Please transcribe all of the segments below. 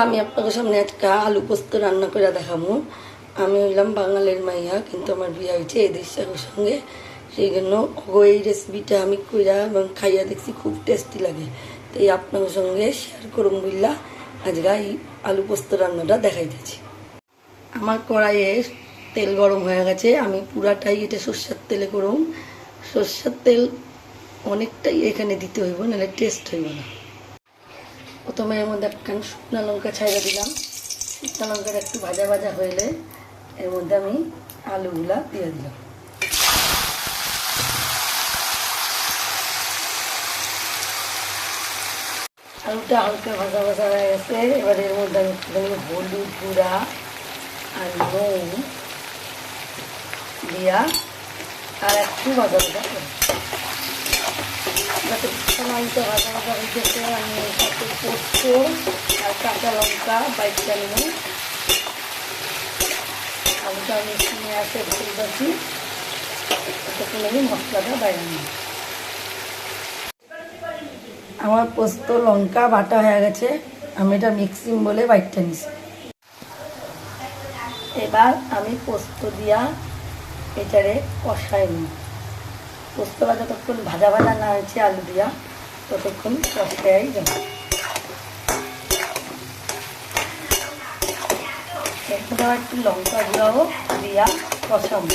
আমি আপনাদের সামনে একটা আলু পোস্ত রান্না করে দেখাবো। আমি হইলাম বাঙালির মাইয়া, কিন্তু আমার বিয়ে হয়েছে এই দেশের সঙ্গে, সেই জন্য এই রেসিপিটা আমি কইরা এবং খাইয়া দেখছি খুব টেস্টি লাগে। তাই আপনাদের সঙ্গে শেয়ার করুন বললা আজকে এই আলু পোস্ত রান্নাটা দেখাইতেছি। আমার কড়াইয়ে তেল গরম হয়ে গেছে, আমি পুরাটাই এটা সর্ষের তেলে করুন। সর্ষের তেল অনেকটাই এখানে দিতে হইব, নাহলে টেস্ট হইব না। প্রথমে এর মধ্যে একখান শুকনো লঙ্কা ছাইড়া দিলাম। শুকনো লঙ্কাটা একটু ভাজা ভাজা হইলে এর মধ্যে আমি আলুগুলা দিয়ে দিলাম। আলুটা হালকা ভাজা ভাজা হয়ে গেছে। এবার এর মধ্যে আমি একটুখানি হলুদ গুঁড়া আর নুন দিয়া আর একটু ভাজা ভাজা করি। আলুটা ভাজা ভাজা হইতেছে, আমি সাথে পোস্ত আর কাঁচা লঙ্কা বাইকটা নিয়ে আলুটা মিশিয়ে আসে ভাজি তখন আমি মশলাটা বাইরে নিই। আমার পোস্ত লঙ্কা বাটা হয়ে গেছে, আমি এটা মিক্সিং বলে বাইকটা নিছি। এবার আমি পোস্ত দিয়া এটারে কষাই নিই। পোস্তটা যতক্ষণ ভাজা ভাজা না হয়েছে আলু দিয়া ততক্ষণ কষাই যাবে। এরপরে একটু লঙ্কা গুঁড়াও দিয়া কষাবো।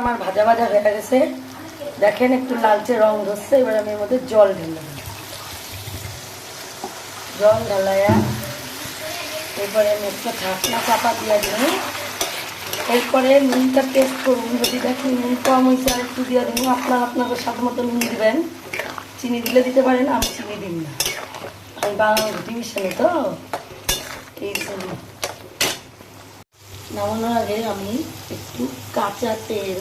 আমার ভাজা ভাজা হয়ে গেছে, দেখেন একটু লালচে রং ধরছে। এবার আমি এর মধ্যে জল ঢেলে দেব। জল ঢালাইয়া এরপরে আমি একটা ঢাকনা চাপা দিয়া দিই। এরপরে নুনটা টেস্ট করুন, যদি দেখুন নুন কম হয়েছে আর একটু দিয়ে দিন। আপনাকে স্বাদ মতো নুন দিবেন, চিনি দিলে দিতে পারেন, আমি চিনি দিন না, আমি বাংলা রুটি মিশানো তো এই জন্য। নামানোর আগে আমি একটু কাঁচা তেল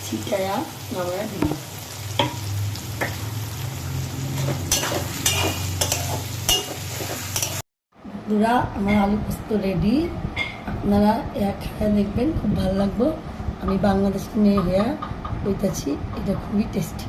ছিটায়া নামায়া দিই। বন্ধুরা, আমার আলু পোস্ত রেডি। আপনারা খায়া দেখবেন, খুব ভালো লাগবে। আমি বাংলাদেশের মেয়ে হইয়া কইতাছি, এটা খুবই টেস্টি।